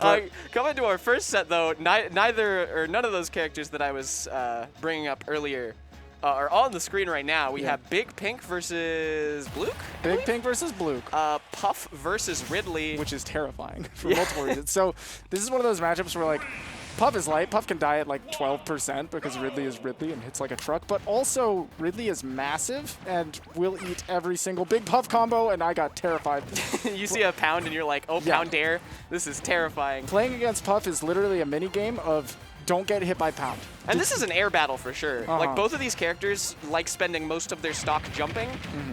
Coming to our first set, though, none of those characters that I was bringing up earlier are on the screen right now. We have Big Pink versus Blook. Big Pink versus Blook. Puff versus Ridley. Which is terrifying for multiple reasons. So this is one of those matchups where, like, Puff is light. Puff can die at like 12% because Ridley is Ridley and hits like a truck. But also, Ridley is massive and will eat every single big Puff combo, and I got terrified. You see a pound and you're like, oh, pound dare. This is terrifying. Playing against Puff is literally a mini game of don't get hit by pound. And this is an air battle for sure. Like, both of these characters like spending most of their stock jumping.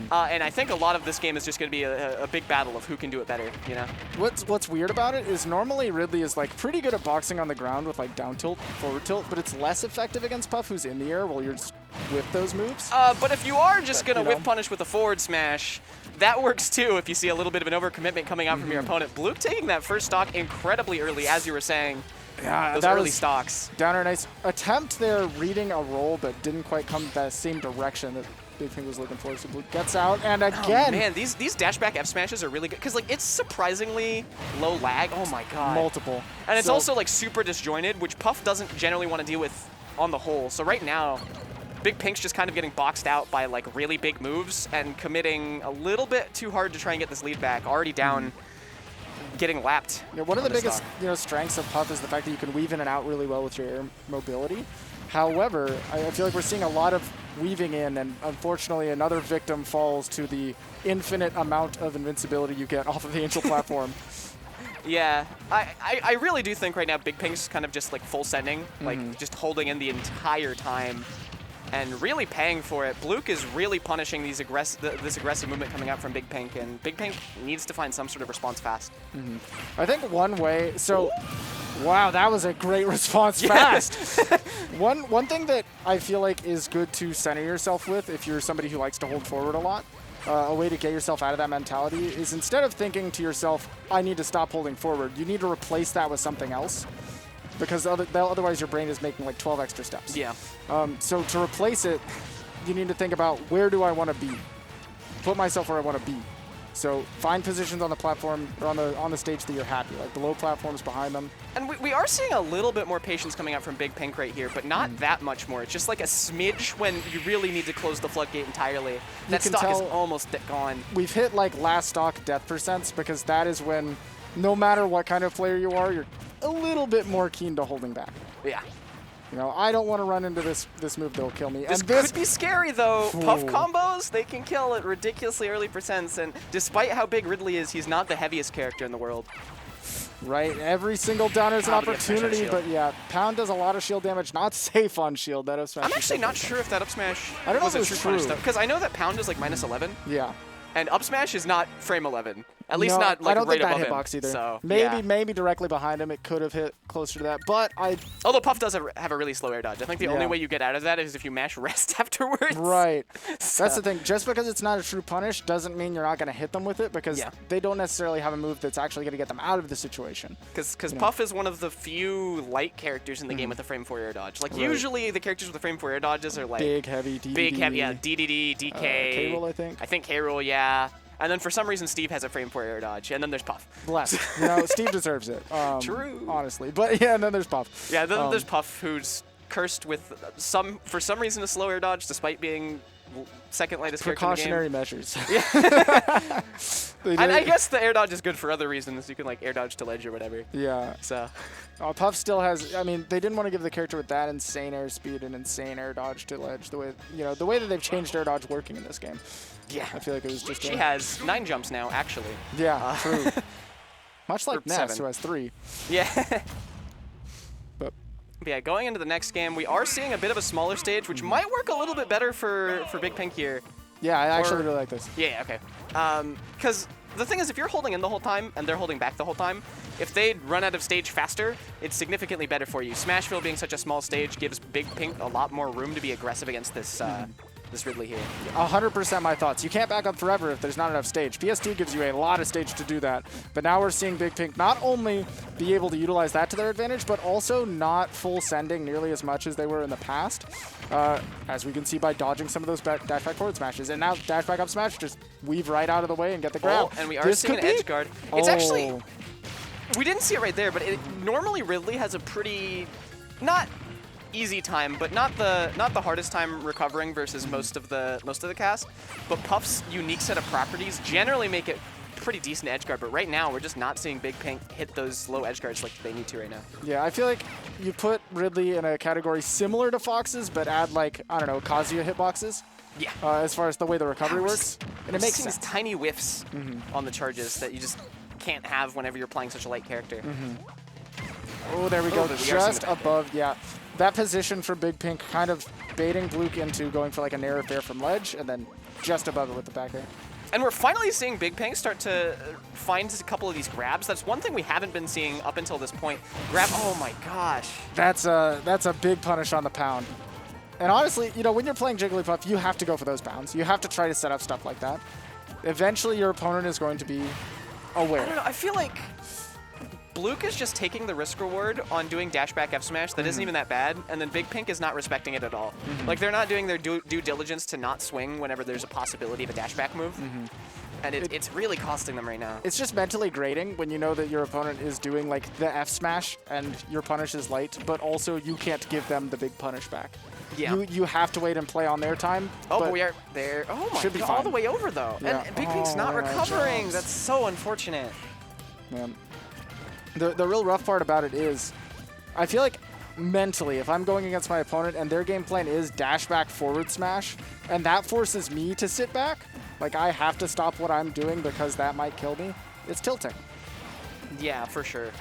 And I think a lot of this game is just going to be a big battle of who can do it better, you know? What's weird about it is normally Ridley is like pretty good at boxing on the ground with like down tilt, forward tilt, but it's less effective against Puff, who's in the air while you're just whip those moves. But if you are just going to whip punish with a forward smash, that works too if you see a little bit of an overcommitment coming out from your opponent. Blook taking that first stock incredibly early, as you were saying. Yeah, those early stocks. Downer, nice attempt there, reading a roll, but didn't quite come that same direction that Big Pink was looking for. So Blook gets out, and again. Oh man, these dash back F smashes are really good because like it's surprisingly low lag. Oh my god. Multiple. And it's also like super disjointed, which Puff doesn't generally want to deal with on the whole. So right now, Big Pink's just kind of getting boxed out by like really big moves and committing a little bit too hard to try and get this lead back. Already down. Getting lapped. Yeah, one of the biggest strengths of Puff is the fact that you can weave in and out really well with your air mobility. However, I feel like we're seeing a lot of weaving in, and unfortunately another victim falls to the infinite amount of invincibility you get off of the Angel platform. Yeah, I really do think right now Big Pink's kind of just like full sending, like just holding in the entire time and really paying for it. Blook is really punishing these this aggressive movement coming out from Big Pink, and Big Pink needs to find some sort of response fast. I think one way, so, wow, that was a great response fast. One thing that I feel like is good to center yourself with if you're somebody who likes to hold forward a lot, a way to get yourself out of that mentality is instead of thinking to yourself, I need to stop holding forward, you need to replace that with something else. Because otherwise your brain is making like 12 extra steps. Yeah. So to replace it, you need to think about where do I want to be? Put myself where I want to be. So find positions on the platform or on the stage that you're happy, like the low platforms behind them. And we are seeing a little bit more patience coming out from Big Pink right here, but not that much more. It's just like a smidge when you really need to close the floodgate entirely. That stock is almost gone. We've hit like last stock death percents because that is when no matter what kind of player you are, you're a little bit more keen to holding back. Yeah. You know, I don't want to run into this move that'll kill me. This could be scary, though. Puff combos, they can kill at ridiculously early percents, and despite how big Ridley is, he's not the heaviest character in the world. Right, every single downer is an opportunity, but yeah, Pound does a lot of shield damage, not safe on shield. That up smash. I'm actually not sure if that up smash was a true punish, though, because I know that Pound is like -11. Yeah. And up smash is not frame 11. At least not like I don't right think that above hitbox him. either. So, maybe directly behind him, it could have hit closer to that. But although Puff does have a really slow air dodge. I think the only way you get out of that is if you mash rest afterwards. Right. So. That's the thing. Just because it's not a true punish doesn't mean you're not going to hit them with it because they don't necessarily have a move that's actually going to get them out of the situation. Because Puff is one of the few light characters in the game with a frame 4 air dodge. Like usually the characters with the frame 4 air dodges are like big, heavy, DDD. Big, heavy, yeah, DDD, DK. K-Roll, I think. I think K-Roll, yeah. And then for some reason, Steve has a frame 4 air dodge. And then there's Puff. Bless. You know, Steve deserves it. True. Honestly. But yeah, and then there's Puff. Yeah, then there's Puff, who's cursed with for some reason, a slow air dodge, despite being second lightest character in the game. Precautionary measures. Yeah. And I guess the air dodge is good for other reasons. You can like air dodge to ledge or whatever. Yeah. So. Puff still has. I mean, they didn't want to give the character with that insane air speed and insane air dodge to ledge. The way the way that they've changed air dodge working in this game. Yeah. I feel like it was just. She has 9 jumps now, actually. Yeah. True. Much like Ness, 7. who has 3. Yeah. But yeah, going into the next game, we are seeing a bit of a smaller stage, which might work a little bit better for Big Pink here. Yeah, I actually really like this. Yeah, okay. Because the thing is, if you're holding in the whole time and they're holding back the whole time, if they run out of stage faster, it's significantly better for you. Smashville being such a small stage gives Big Pink a lot more room to be aggressive against this this Ridley here. 100% my thoughts. You can't back up forever if there's not enough stage. PS2 gives you a lot of stage to do that, but now we're seeing Big Pink not only be able to utilize that to their advantage, but also not full sending nearly as much as they were in the past, as we can see by dodging some of those dash back forward smashes. And now dash back up smash, just weave right out of the way and get the grab. And we are seeing an edge guard. It's actually... we didn't see it right there, but normally Ridley has a pretty, not easy time, but not the hardest time recovering versus most of the cast. But Puff's unique set of properties generally make it pretty decent edge guard, but right now we're just not seeing Big Pink hit those low edge guards like they need to right now. Yeah, I feel like you put Ridley in a category similar to Fox's, but add like, I don't know, Kazuya hitboxes. Yeah. As far as the way the recovery works. And it makes sense. These tiny whiffs on the charges that you just can't have whenever you're playing such a light character. Oh, there we go. Just above, yeah. That position for Big Pink kind of baiting Blook into going for like a narrow fair from ledge, and then just above it with the back air. And we're finally seeing Big Pink start to find a couple of these grabs. That's one thing we haven't been seeing up until this point. Grab, oh my gosh. That's a big punish on the pound. And honestly, you know, when you're playing Jigglypuff, you have to go for those pounds. You have to try to set up stuff like that. Eventually, your opponent is going to be aware. I don't know, I feel like Blook is just taking the risk reward on doing dash back F smash that isn't even that bad, and then Big Pink is not respecting it at all. Like, they're not doing their due diligence to not swing whenever there's a possibility of a dash back move. And it's really costing them right now. It's just mentally grating when you know that your opponent is doing like the F smash and your punish is light, but also you can't give them the big punish back. Yeah. You have to wait and play on their time. Oh, but we are there. Oh my god, all the way over though. Yeah. And Big Pink's not recovering. That's so unfortunate. Man. The real rough part about it is, I feel like mentally, if I'm going against my opponent and their game plan is dash back forward smash, and that forces me to sit back, like I have to stop what I'm doing because that might kill me, it's tilting. Yeah, for sure.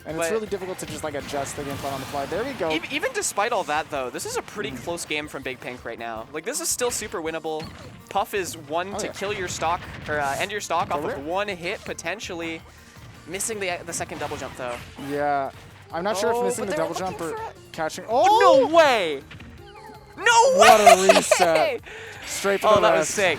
And it's really difficult to just like adjust the game plan on the fly. There we go. Even despite all that though, this is a pretty close game from Big Pink right now. Like, this is still super winnable. Puff is one to kill your stock, or end your stock off of one hit potentially. Missing the second double jump though. Yeah, I'm not sure if missing the double jump or catching. Oh no way! No way! What a reset! Straight for the that was sick.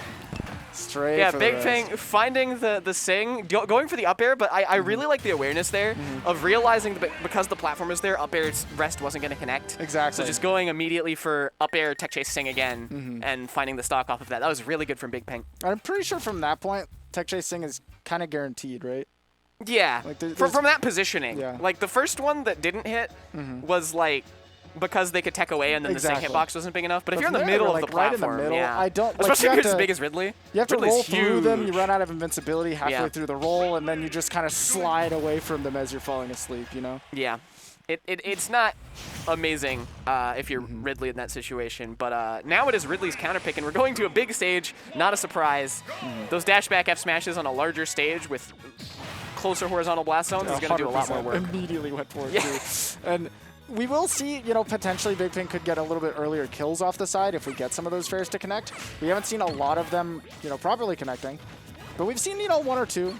Straight. Yeah, for Big the Pink finding the sing, going for the up air, but I really like the awareness there of realizing that because the platform is there, up air's rest wasn't going to connect. Exactly. So just going immediately for up air, tech chase, sing again, and finding the stock off of that. That was really good from Big Pink. I'm pretty sure from that point, tech chase sing is kind of guaranteed, right? Yeah, like from that positioning. Yeah. Like, the first one that didn't hit was, like, because they could tech away and then the sing hitbox wasn't big enough. But if you're in the middle of the platform, right in the middle, yeah. I don't, especially if you're as big as Ridley. You have to Ridley's roll through huge. them, you run out of invincibility halfway through the roll, and then you just kind of slide away from them as you're falling asleep, you know? Yeah. It's not amazing if you're Ridley in that situation, but now it is Ridley's counter pick, and we're going to a big stage, not a surprise. Those dash back F smashes on a larger stage with closer horizontal blast zones is going to do a lot more work. Immediately went for it, too. And we will see, you know, potentially Big Pink could get a little bit earlier kills off the side if we get some of those fairs to connect. We haven't seen a lot of them, you know, properly connecting. But we've seen, you know, one or two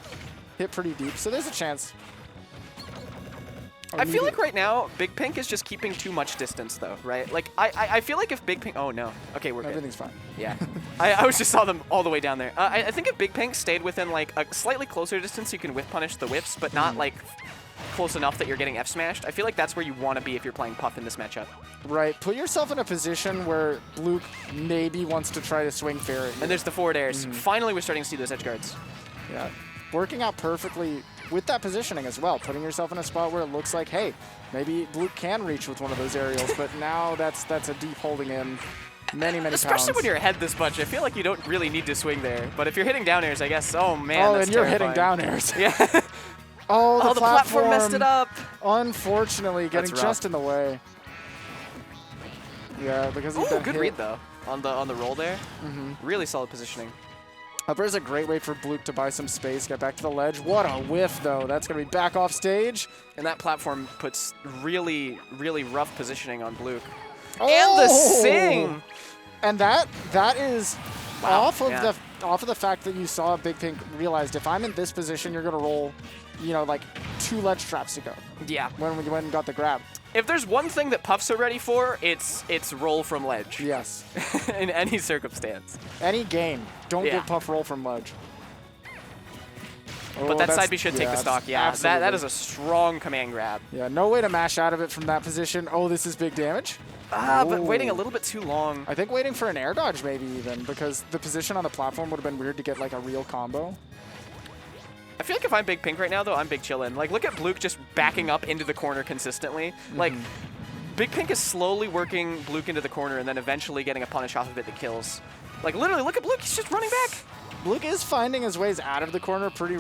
hit pretty deep, so there's a chance. I feel like right now, Big Pink is just keeping too much distance, though, right? Like, I feel like if Big Pink... Oh, no. Okay, we're good. Everything's fine. Yeah. I just saw them all the way down there. I think if Big Pink stayed within, like, a slightly closer distance, you can whiff punish the whiffs, but not, like, close enough that you're getting F-smashed. I feel like that's where you want to be if you're playing Puff in this matchup. Right. Put yourself in a position where Blook maybe wants to try to swing fair at you. And there's the forward airs. Finally, we're starting to see those edge guards. Yeah. Working out perfectly with that positioning as well, putting yourself in a spot where it looks like, hey, maybe Blook can reach with one of those aerials, but now that's a deep holding in many Especially pounds. when you're ahead this much, I feel like you don't really need to swing there. But if you're hitting down airs, I guess, oh man, that's and you're terrifying. hitting down airs. Yeah. Oh, the platform messed it up. Unfortunately, getting just in the way. Yeah, because he's good read though on the roll there. Really solid positioning. Up air is a great way for Blook to buy some space, get back to the ledge. What a whiff, though. That's going to be back off stage. And that platform puts really, really rough positioning on Blook. Oh! And the sing! And that is off of the fact that you saw Big Pink realized if I'm in this position, you're going to roll, you know, like 2 ledge traps to go. Yeah. When we went and got the grab. If there's one thing that Puffs are ready for, it's roll from ledge. Yes. In any circumstance. Any game. Don't give Puff roll from ledge. But that side B should take the stock. Yeah, that is a strong command grab. Yeah, no way to mash out of it from that position. Oh, this is big damage. But waiting a little bit too long. I think waiting for an air dodge maybe even, because the position on the platform would have been weird to get like a real combo. I feel like if I'm Big Pink right now, though, I'm Big Chillin'. Like, look at Blook just backing up into the corner consistently. Like, Big Pink is slowly working Blook into the corner and then eventually getting a punish off of it that kills. Like, literally, look at Blook. He's just running back. Blook is finding his ways out of the corner pretty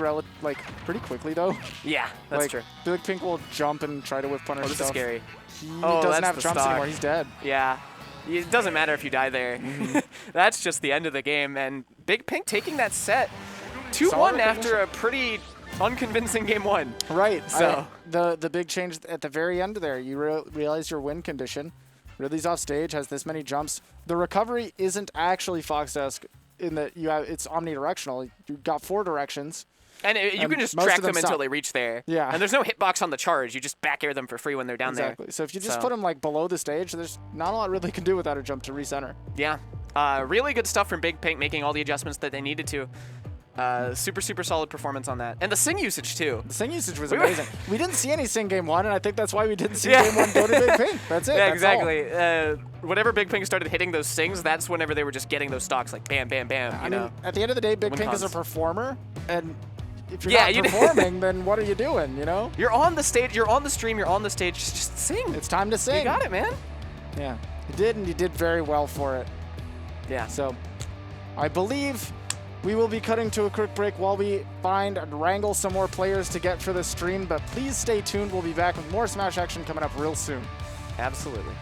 quickly, though. Yeah, that's true. Big Pink will jump and try to whip punish this is scary. He doesn't have jumps anymore. He's dead. Yeah. It doesn't matter if you die there. That's just the end of the game. And Big Pink taking that set 2-1 after a pretty unconvincing game 1. Right. So the big change at the very end there, you realize your win condition. Ridley's off stage, has this many jumps. The recovery isn't actually Fox Desk in that it's omnidirectional. You've got 4 directions. And you can just track them until they reach there. Yeah. And there's no hitbox on the charge. You just back air them for free when they're down there. Exactly. So if you just put them like below the stage, there's not a lot Ridley can do without a jump to recenter. Yeah. Really good stuff from Big Pink, making all the adjustments that they needed to. Super, super solid performance on that. And the Sing usage, too. The Sing usage was amazing. We didn't see any Sing game 1, and I think that's why we didn't see game 1 go to Big Pink. That's it. Yeah, that's exactly. Whenever Big Pink started hitting those Sings, that's whenever they were just getting those stocks like bam, bam, bam. I mean, at the end of the day, Big Pink is a performer, and if you're not performing, then what are you doing, you know? You're on the stage, you're on the stream, you're on the stage, just sing. It's time to sing. You got it, man. Yeah, you did, and you did very well for it. Yeah. So, I believe we will be cutting to a quick break while we find and wrangle some more players to get for the stream, but please stay tuned. We'll be back with more Smash action coming up real soon. Absolutely.